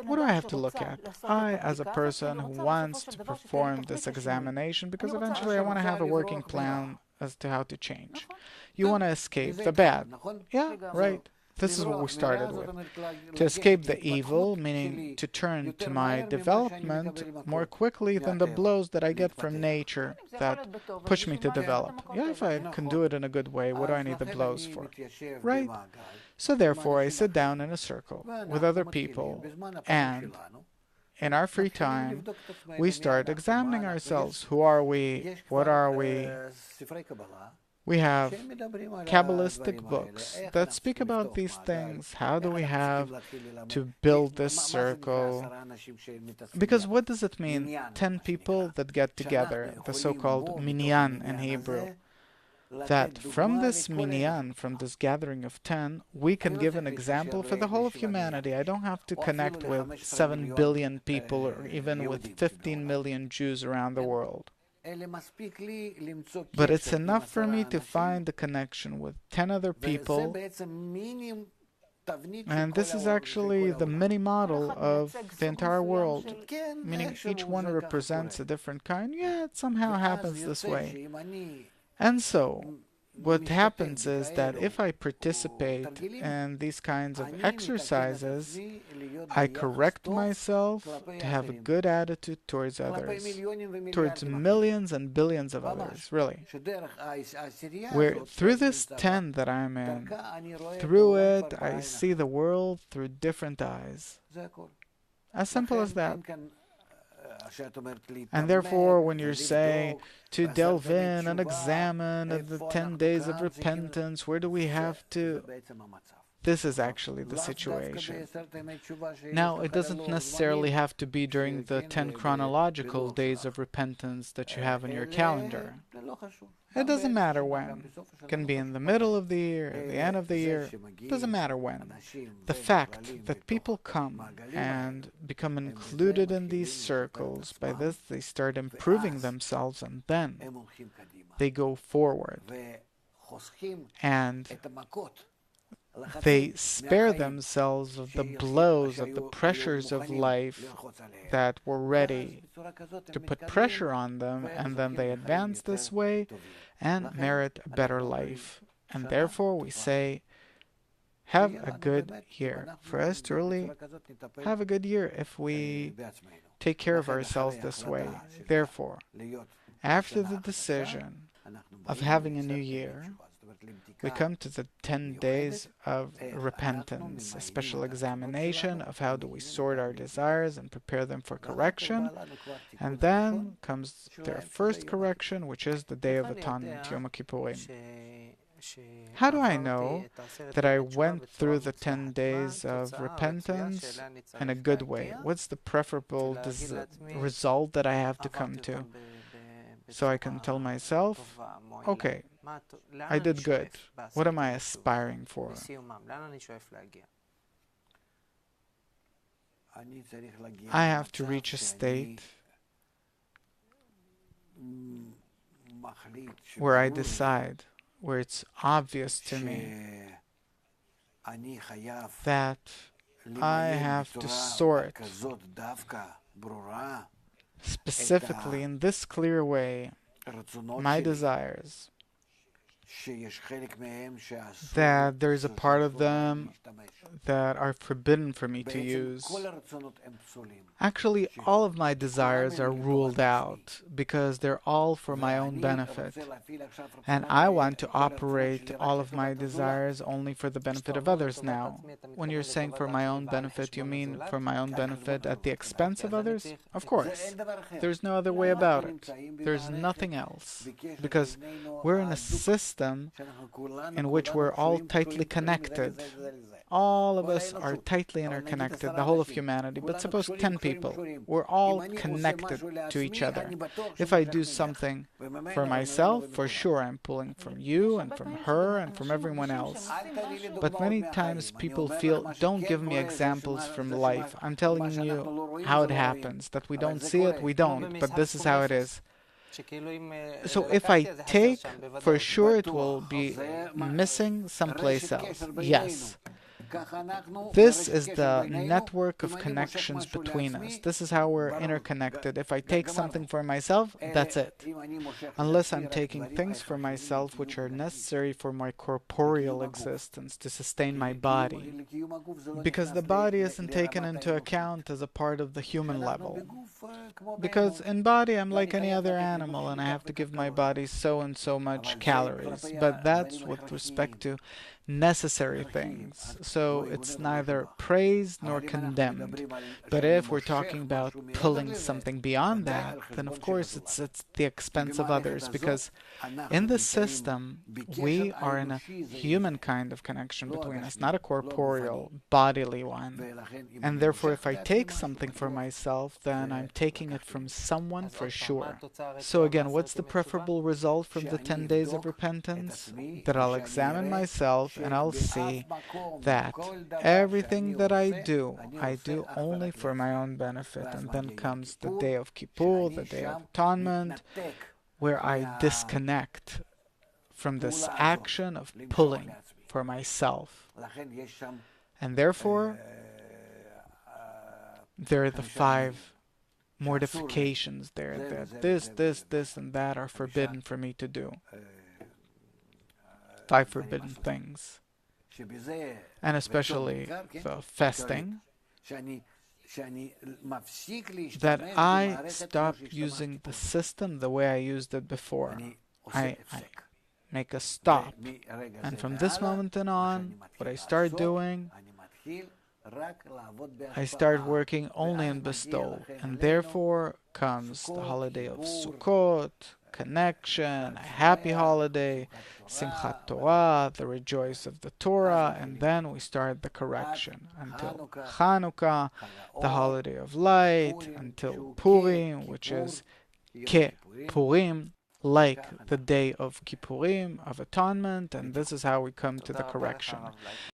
What do I have to look at? I, as a person who wants to perform this examination, because eventually I want to have a working plan as to how to change. You want to escape the bad. Yeah, right. This is what we started with. To escape the evil, meaning to turn to my development more quickly than the blows that I get from nature that push me to develop. Yeah, if I can do it in a good way, what do I need the blows for? Right? So therefore, I sit down in a circle with other people, and in our free time, we start examining ourselves. Who are we? What are we? We have Kabbalistic books that speak about these things. How do we have to build this circle? Because what does it mean? 10 people that get together, the so-called minyan in Hebrew. That from this minyan, from this gathering of 10, we can give an example for the whole of humanity. I don't have to connect with 7 billion people or even with 15 million Jews around the world. But it's enough for me to find a connection with 10 other people, and this is actually the mini model of the entire world, meaning each one represents a different kind. Yeah, it somehow happens this way. And so, what happens is that if I participate in these kinds of exercises, I correct myself to have a good attitude towards others, towards millions and billions of others, really. Where through this tent that I'm in, through it, I see the world through different eyes. As simple as that. And therefore, when you're saying to delve in and examine the 10 days of repentance, where do we have to? This is actually the situation. Now, it doesn't necessarily have to be during the 10 chronological days of repentance that you have in your calendar. It doesn't matter when. It can be in the middle of the year, at the end of the year. It doesn't matter when. The fact that people come and become included in these circles, by this they start improving themselves, and then they go forward. And they spare themselves of the blows, of the pressures of life that were ready to put pressure on them, and then they advance this way and merit a better life. And therefore we say, have a good year. For us to really have a good year if we take care of ourselves this way. Therefore, after the decision of having a new year, we come to the 10 days of repentance, a special examination of how do we sort our desires and prepare them for correction. And then comes their first correction, which is the Day of Atonement, Yom Kippurim. How do I know that I went through the 10 days of repentance in a good way? What's the preferable result that I have to come to? So I can tell myself, okay, I did good. What am I aspiring for? I have to reach a state where I decide, where it's obvious to me that I have to sort specifically in this clear way my desires, that there's a part of them that are forbidden for me to use. Actually, all of my desires are ruled out because they're all for my own benefit. And I want to operate all of my desires only for the benefit of others now. When you're saying for my own benefit, you mean for my own benefit at the expense of others? Of course. There's no other way about it. There's nothing else. Because we're in a system in which we're all tightly connected. All of us are tightly interconnected, the whole of humanity. But suppose 10 people, we're all connected to each other. If I do something for myself, for sure I'm pulling from you and from her and from everyone else. But many times people feel, don't give me examples from life. I'm telling you how it happens. That we don't see it, we don't. But this is how it is. So if I take, for sure it will be missing someplace else. Yes. This is the network of connections between us. This is how we're interconnected. If I take something for myself, that's it. Unless I'm taking things for myself which are necessary for my corporeal existence to sustain my body. Because the body isn't taken into account as a part of the human level. Because in body I'm like any other animal and I have to give my body so and so much calories. But that's with respect to necessary things. So it's neither praised nor condemned. But if we're talking about pulling something beyond that, then of course it's the expense of others, because in the system we are in a human kind of connection between us, not a corporeal, bodily one. And therefore if I take something for myself, then I'm taking it from someone for sure. So again, what's the preferable result from the 10 days of repentance? That I'll examine myself and I'll see that everything that I do only for my own benefit. And then comes the day of Kippur, the day of atonement, where I disconnect from this action of pulling for myself. And therefore, there are the 5 mortifications there, that this, and that are forbidden for me to do. 5 forbidden things. And especially the fasting, that I stop using the system the way I used it before. I make a stop. And from this moment on, what I start doing, I start working only in bestowal. And therefore comes the holiday of Sukkot, connection, a happy holiday, Simchat Torah, the rejoice of the Torah, and then we start the correction until Chanukah, the holiday of light, until Purim, which is Ke Purim, like the day of Kippurim, of atonement, and this is how we come to the correction.